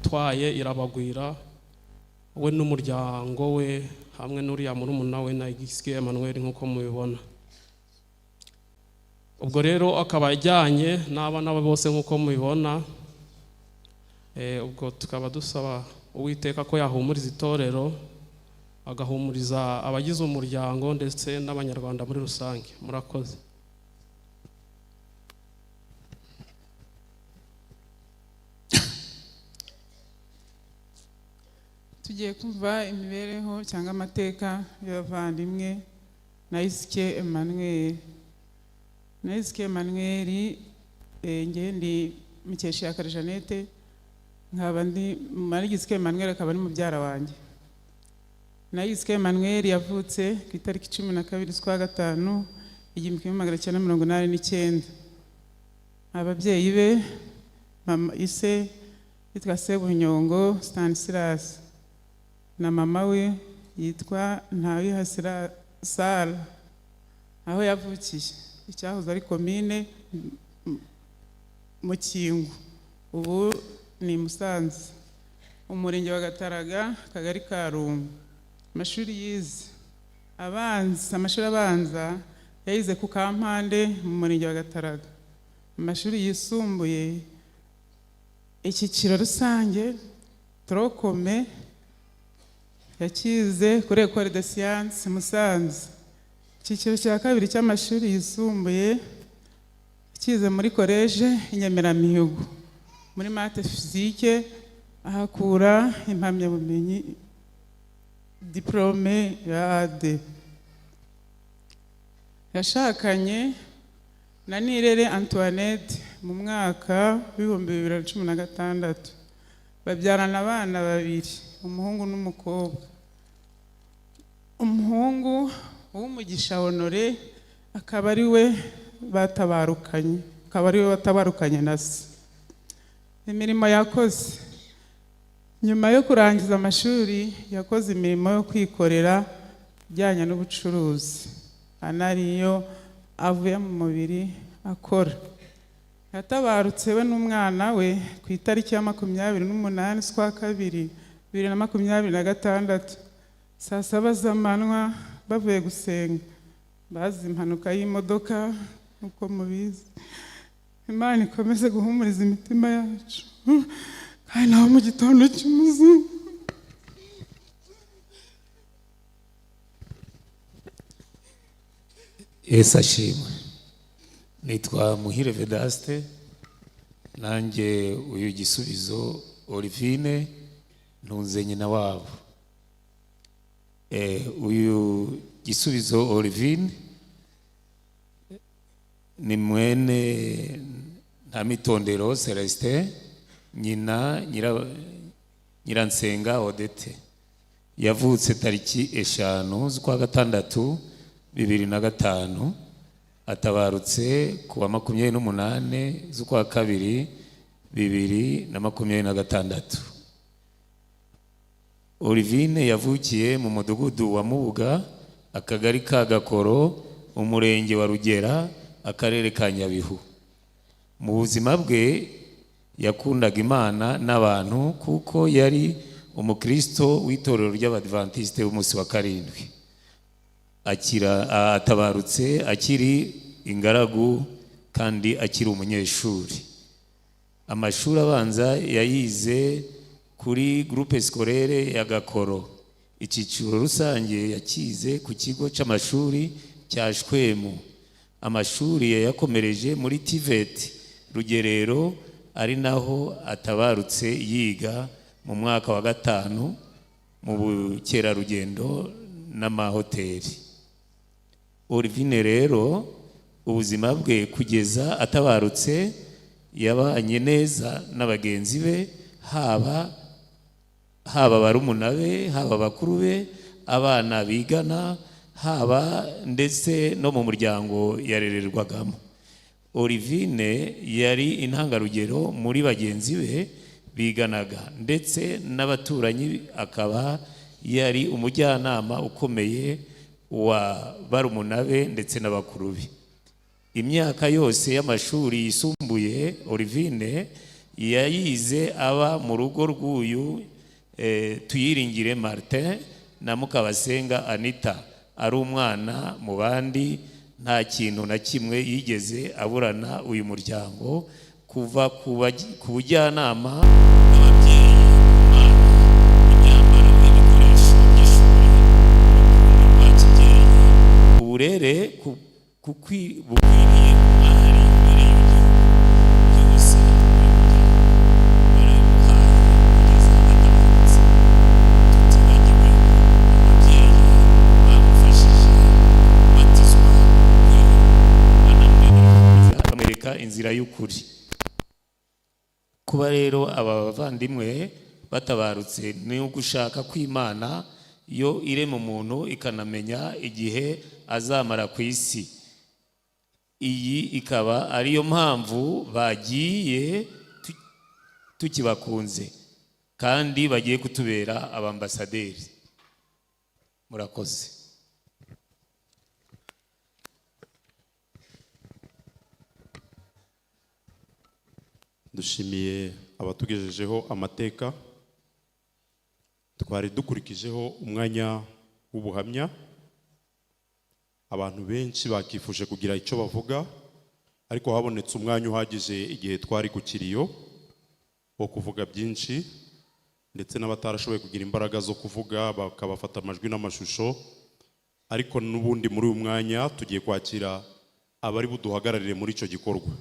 twaye irabagwira we n'umuryango we hamwe n'uriya murumuna we na Gisike Emmanuel nkuko mubibona. Ubwo rero akaba ajyanye n'abana bose nkuko mubibona. Ubwo tukaba dusaba Uwiteka ko yahumuriza itorero agahumuriza abagize umuryango ndetse n'abanyarwanda muri rusange. Murakoze. Tugiye kumva imibereho cyangwa amateka y'abavandimwe Nayisike Emmanuel. Nayisike Emmanuel nge ndi Mukeshakare Jeannette, nkaba ndi Nayisike Emmanuel akaba ari mubyara wanjye. Nayisike Emmanuel yavutse ku itariki 12 z'ukwa gatanu 1989. Ababyeyi be mama ise yitwa Sebunyongo Stanislas na mama we yitwa Ntawihasira Sara. Aho yavukiye icyahoze ari komine Mukingo, ubu ni Musanze, umurenge wa Gataraga, akagari ka Rumba. Amashuri yize amashuri abanza yayize ku Kampande mu murenge wa Gataraga. Amashuri yisumbuye icyiciro rusange Trokome yakize kuri Ecole de Sciences Musanze. Icyiciro cya kabiri cy'amashuri yisumbuye yakize muri Collège Inyemeramihigo muri Maths Physique, ahakura impamyabumenyi diplôme ya AD. Yashakanye na Nirere Antoinette mu mwaka wa 2016. Babyarana abana babiri, umuhungu n'umukobwa. Umuhungu w'Umugisha Honore akaba ari we batabarukanye na se. Imirimo yakoze: nyuma yo kurangiza amashuri yakoze imirimo yo kwikorera ijyanye n'ubucuruzi, anariyo avuye mu mubiri akora. Yatabarutse we n'umwana we ku itariki ya 28 z'ukwa kabiri 2026 saa 7 z'amanywa bavuye gusenga. Bazi impanuka y'imodoka uko mubizi. Imana ikomeze guhumuriza imitima yacu kandi naho mu gitondo cy'umuzimu. Yesu ashimwe. Nitwa Muhire Vedaste, nanjye uyu Gisubizo Olivine ntunze nyina wabo. Uyu Gisubizo Olivine ni mwene Ntamitondero Celestin, nyina Nyiransenga Odette. Yavutse tariki 5 z'ukwa gatandatu 2005, atabarutse kuwa 28 z'ukwa kabiri 2026. Olivine yavukiye mu mudugudu wa Mubuga, akagari ka Gakoro, umurenge wa Rugera, akarere ka Nyabihu. Mu buzima bwe yakundaga Imana n'abantu kuko yari umukristo w'itorero ry'Abadventiste b'umunsi wa karindwi. Atabarutse akiri ingaragu kandi akiri umunyeshuri. Amashuri abanza yayize kuri groupe scolaire ya Gakoro. Icyiciro rusange yakize ku kigo cy'amashuri cya Shwemu. Amashuri yakomereje muri TVET Rugerero, ari naho atabarutse yiga mu mwaka wa 5 mu bukerarugendo n'amahoteli. Olivine rero ubuzima bwe kugeza atabarutse yabanye neza n'abagenzi be, haba barumuna be, haba bakuru be, abana bigana, haba ndetse no mu muryango yarererwagamo. Olivine yari intangarugero muri bagenzi be biganaga ndetse n'abaturanyi, akaba yari umujyanama ukomeye wa barumuna be ndetse n'abakuru be. Imyaka yose y'amashuri yisumbuye Olivine yayize aba mu rugo rw'uyu Tuyiringire Martin na Mukabasenga Anita, ari umwana mu bandi, nta kintu na kimwe yigeze aburana uyu muryango, kuva ku bujyanama ababyeyi, umwana, imyambaro, ibikoresho by'ishuri, urukundo rwa kibyeyi, uburere bukwiriye umwari imbere y'igihugu byose barabimuhaye kugeza atabarutse. Tutibagiwe ababyeyi bamufashije kubatizwa, bamwereka inzira y'ukuri. Kuba rero aba bavandimwe batabarutse ni ugushaka kw'Imana yo irema umuntu ikanamenya igihe azamara ku isi. Iyi ikaba ariyo mpamvu bagiye tukibakunze kandi bagiye kutubera abambasaderi. Murakoze. Dushimiye abatugejejeho amateka. Twari dukurikijeho umwanya w'ubuhamya. Abantu benshi bakifuje kugira icyo bavuga, ariko habonetse umwanya uhagije igihe twari ku kiriyo wo kuvuga byinshi, ndetse n'abatarashoboye kugira imbaraga zo kuvuga bakabafata amajwi n'amashusho. Ariko n'ubundi muri uyu mwanya tugiye kwakira abari buduhagararire muri icyo gikorwa.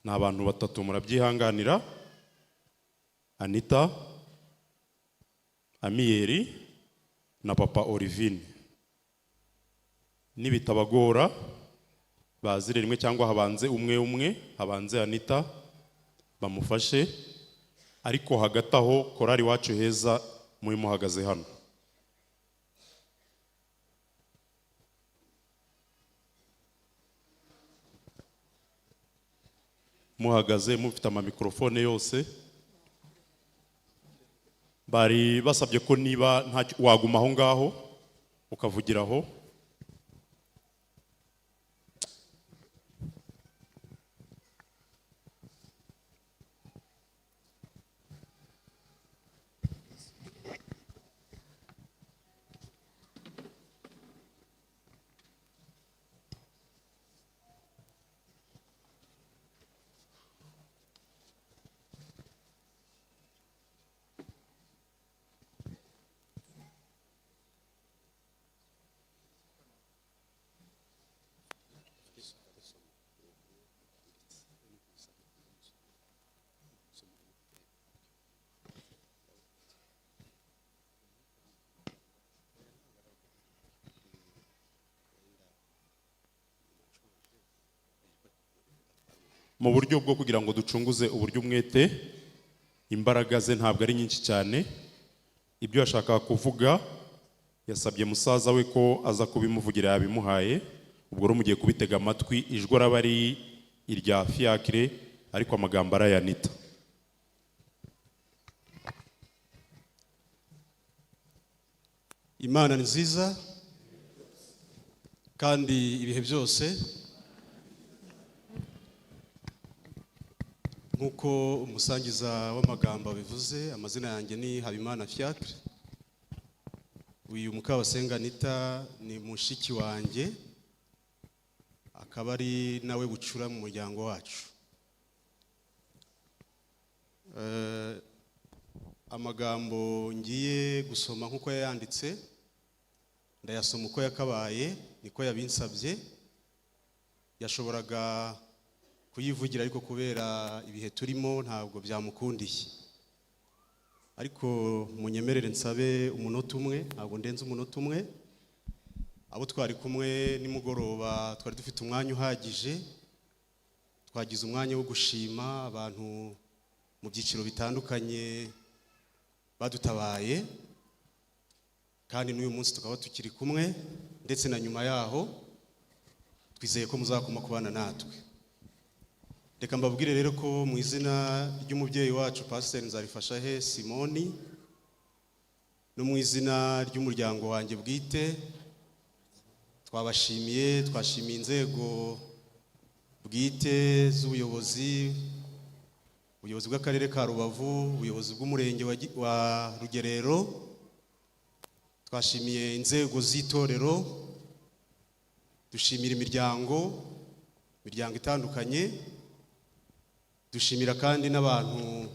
Ni abantu batatu, murabyihanganira: Anita, Amiyeri na Papa Olivine. Nibitabagora bazire rimwe cyangwa habanze umwe, habanze Anita bamufashe, ariko hagati aho korari Iwacu Heza muri muhagaze hano. Muhagaze mufite amamikrofone yose. Bari basabye ko niba waguma aho ngaho ukavugiraho. Mu buryo bwo kugira ngo ducunguze uburyo umwete, imbaraga ze ntabwo ari nyinshi cyane. Ibyo yashakaga kuvuga yasabye musaza we ko aza kubimuvugira, yabimuhaye. Ubwo rero mugiye kubitega amatwi, ijwi araba ari irya Fiacre, ariko amagambo ari aya Anita. Imana ni nziza kandi ibihe byose. Nkuko umusangiza w'amagambo bivuze, amazina yanjye ni Habimana Fiacre. Uyu Mukabasenga Anita ni mushiki wanjye, akaba ari nawe bucura mu muryango wacu. Amagambo ngiye gusoma nkuko yayanditse, ndayasoma uko yakabaye, niko yabinsabye. Yashoboraga kuyivugira ariko kubera ibihe turimo ntabwo byamukundiye. Ariko munyemerere nsabe umunota umwe, ntabwo ndenze umunota umwe. Abo twari kumwe nimugoroba twari dufite umwanya uhagije. Twagize umwanya wo gushima abantu mu byiciro bitandukanye badutabaye, kandi n'uyu munsi tukaba tukiri kumwe, ndetse na nyuma yaho twizeye ko muzakoma kubana natwe. Reka mbabwire rero ko mu izina ry'umubyeyi wacu Pastor Nzarifashahe Simoni, no mu izina ry'umuryango wanjye bwite, twashimiye inzego bwite z'ubuyobozi ubuyobozi bw'akarere ka Rubavu, ubuyobozi bw'umurenge wa Rugerero, twashimiye inzego z'itorero, dushimira imiryango itandukanye, dushimira kandi n'abantu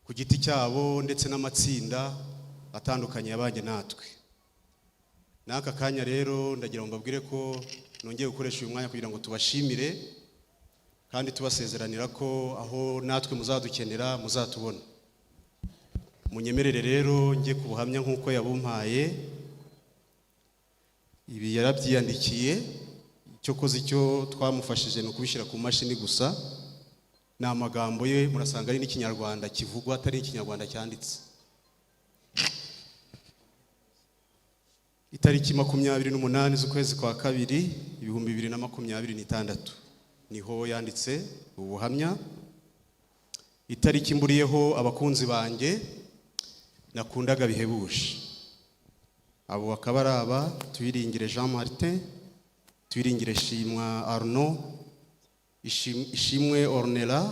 ku giti cyabo ndetse n'amatsinda atandukanye yabanye natwe. N'aka kanya rero ndagira ngo mbabwire ko nongeye gukoresha uyu mwanya kugira ngo tubashimire kandi tubasezeranira ko aho natwe muzadukenera muzatubona. Munyemerere rero njye ku buhamya nk'uko yabumpaye, ibi yarabyiyandikiye, icyo koze icyo twamufashije no kubishyira ku mashini gusa. Ni amagambo ye, murasanga ari n'ikinyarwanda kivugwa atari ikinyarwanda cyanditse. Itariki 28 z'ukwezi kwa kabiri 2026 niho yanditse ubuhamya. Itariki mburiyeho abakunzi banjye nakundaga bihebuje. Abo bakaba ari aba: Tuyiringire Jean Martin, Tuyiringire Shimwa Arnaud, Ishimwe Ornella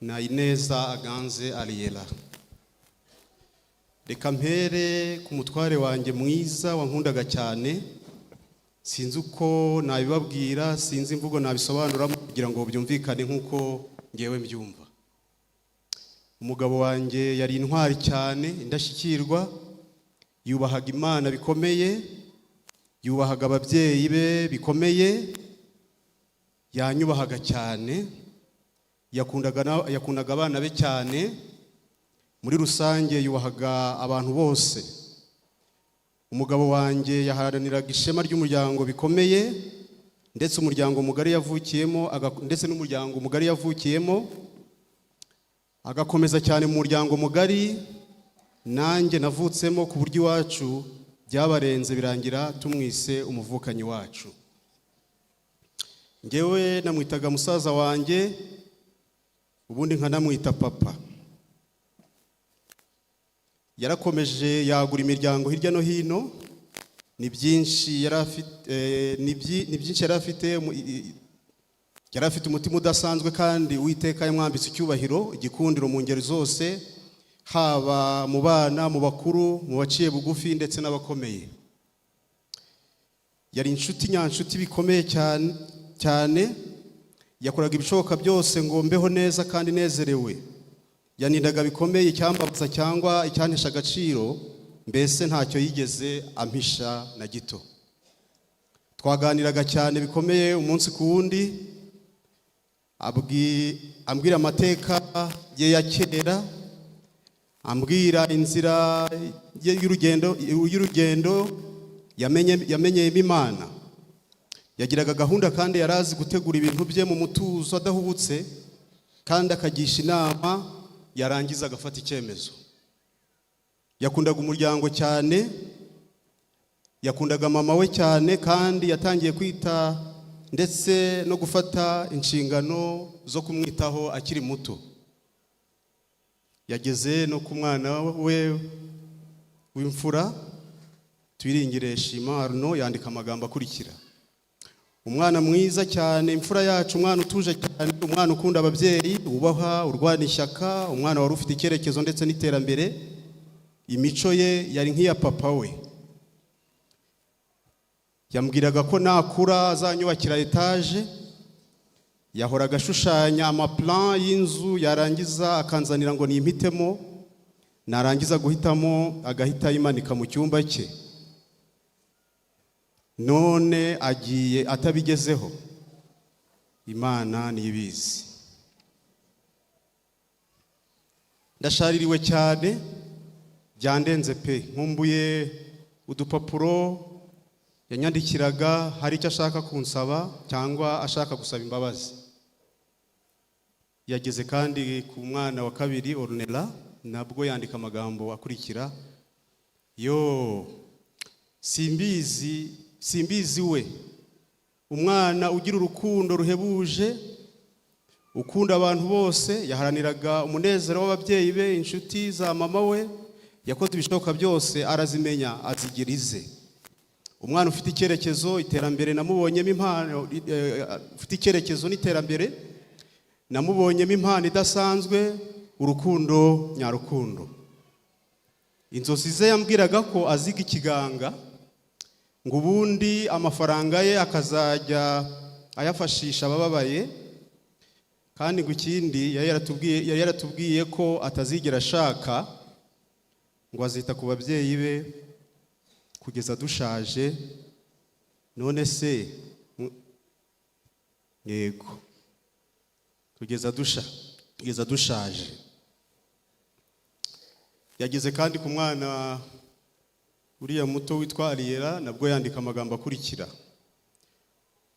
na Ineza Aganze Ariela. Reka mpere ku mutware wanjye mwiza wankundaga cyane, sinzi uko nabibabwira, sinzi imvugo nabisobanura kugira ngo byumvikane nk'uko ngewe mbyumva. Umugabo wanjye yari intwari cyane, indashyikirwa, yubahaga Imana bikomeye, yubahaga ababyeyi be bikomeye, yanyubahaga cyane, yakundaga abana be cyane, muri rusange yubahaga abantu bose. Umugabo wanjye yaharaniraga ishema ry'umuryango bikomeye, ndetse umuryango mugari yavukiyemo, agakomeza cyane mu muryango mugari nanjye navutsemo, ku buryo iwacu byabarenze birangira tumwise umuvukanyi wacu. Ngewe namwitaga musaza wanjye, ubundi nkanamwita papa. Yarakomeje yagura imiryango hirya no hino, ni byinshi yari afite umutima udasanzwe, kandi Uwiteka yamwambitse icyubahiro, igikundiro mu ngeri zose, haba mu bana, mu bakuru, mu baciye bugufi ndetse n'abakomeye. Yari inshuti nyanshuti bikomeye cyane, yakoraga ibishoboka byose ngo mbeho neza kandi nezerewe. Yanindaga bikomeye icyambabaza cyangwa icyantesha agaciro, mbese ntacyo yigeze ampisha na gito. Twaganiraga cyane bikomeye umunsi ku wundi, ambwira amateka ye ya kera, ambwira inzira y'urugendo yamenyeyemo Imana. Yagiraga gahunda kandi yarazi gutegura ibintu bye mu mutuzo adahubutse, kandi akagisha inama, yarangiza agafata icyemezo. Yakundaga umuryango cyane, yakundaga mama we cyane, kandi yatangiye kwita ndetse no gufata inshingano zo kumwitaho akiri muto. Yageze no ku mwana we w'imfura, Tuyiringire Shima Arnaud, yandika amagambo akurikira: umwana mwiza cyane, imfura yacu, umwana utuje cyane, umwana ukunda ababyeyi, ubaha, urwana ishyaka, umwana wari ufite icyerekezo ndetse n'iterambere. Imico ye yari nk'iya papa we. Yambwiraga ko nakura azanyubakira etaje. Yahoraga ashushanya amaplan y'inzu, yarangiza akanzanira ngo nimpitemo, narangiza guhitamo agahita yimanika mu cyumba cye. None agiye atabigezeho, Imana niyibizi. Ndashaririwe cyane, byandenze pe. Nkumbuye udupapuro yanyandikiraga, hari icyo ashaka kunsaba cyangwa ashaka gusaba imbabazi. Yageze kandi ku mwana wa kabiri Ornella, nabwo yandika amagambo akurikira: yo simbizi we, umwana ugira urukundo ruhebuje, ukunda abantu bose, yaharaniraga umunezero w'ababyeyi be, inshuti za mama we, yakoze ibishoboka byose arazimenya azigira ize. Umwana ufite icyerekezo, iterambere namubonyemo impano, ufite icyerekezo n'iterambere, namubonyemo impano idasanzwe, urukundo nyarukundo. Inzozi ze yambwiraga ko aziga ikiganga, ngo ubundi amafaranga ye akazajya ayafashisha abababaye, kandi ngo ikindi yari yaratubwiye ko atazigera ashaka, ngo azita ku babyeyi be kugeza dushaje. None se yego, kugeza dushaje. Yageze kandi ku mwana uriya muto witwa Ariela, nabwo yandika amagambo akurikira: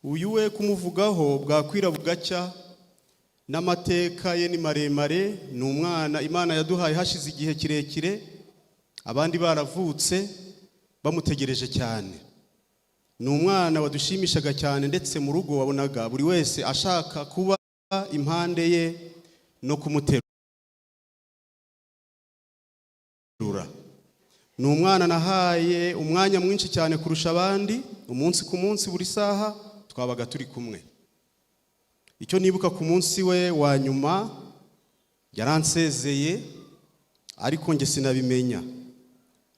uyu we kumuvugaho bwakwira bugacya, n'amateka ye ni maremare. Ni umwana Imana yaduhaye hashize igihe kirekire, abandi baravutse bamutegereje cyane. Ni umwana wadushimishaga cyane, ndetse mu rugo wabonaga buri wese ashaka kuba impande ye no kumuterura. Ni umwana nahaye umwanya mwinshi cyane kurusha abandi. Umunsi ku munsi, buri saha twabaga turi kumwe. Icyo nibuka ku munsi we wa nyuma, yaransezeye ariko nge sinabimenya.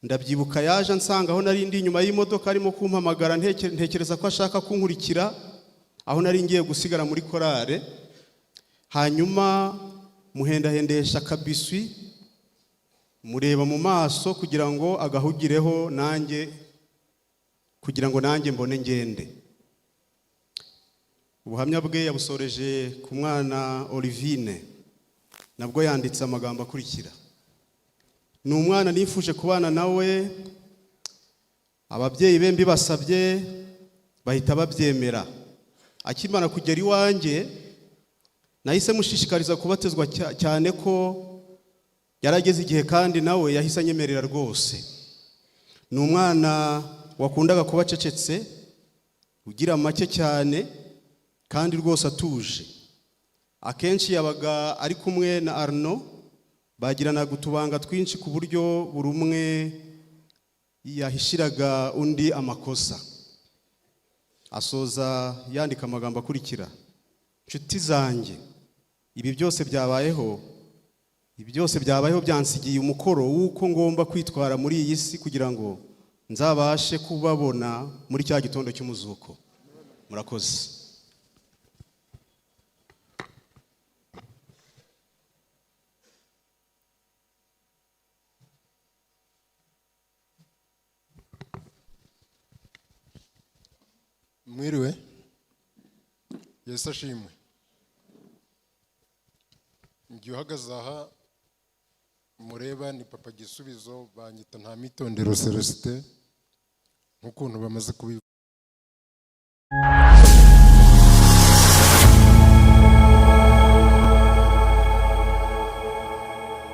Ndabyibuka yaje ansanga aho nari ndi inyuma y'imodoka, arimo kumpamagara, ntekereza ko ashaka kunkurikira aho nari ngiye gusigara muri korale. Hanyuma muhendahendesha kabiswi, mureba mu maso kugira ngo agahugireho nanjye, kugira ngo nanjye mbone ngende. Ubuhamya bwe yabusoreje ku mwana Olivine, nabwo yanditse amagambo akurikira: ni umwana nifuje kubana nawe, ababyeyi be mbibasabye bahita babyemera. Akimara kugera iwanjye, nahise mushishikariza kubatizwa cyane ko yarageze igihe, kandi nawe yahise anyemerera rwose. Ni umwana wakundaga kuba acecetse, ugira make cyane, kandi rwose atuje. Akenshi yabaga ari kumwe na Arno, bagiranaga utubanga twinshi ku buryo buri umwe yahishiraga undi amakosa. Asoza yandika amagambo akurikira: nshuti zanjye, ibi byose byabayeho byansigiye umukoro w'uko ngomba kwitwara muri iyi si kugira ngo nzabashe kubabona muri cya gitondo cy'umuzuko. Murakoze. Mwiriwe, Yesu ashimwe. Ngiye uhagaze aha mureba ni Papa Gisubizo, banyita Ntamitondero Celestin, nk'ukuntu bamaze kubivuga.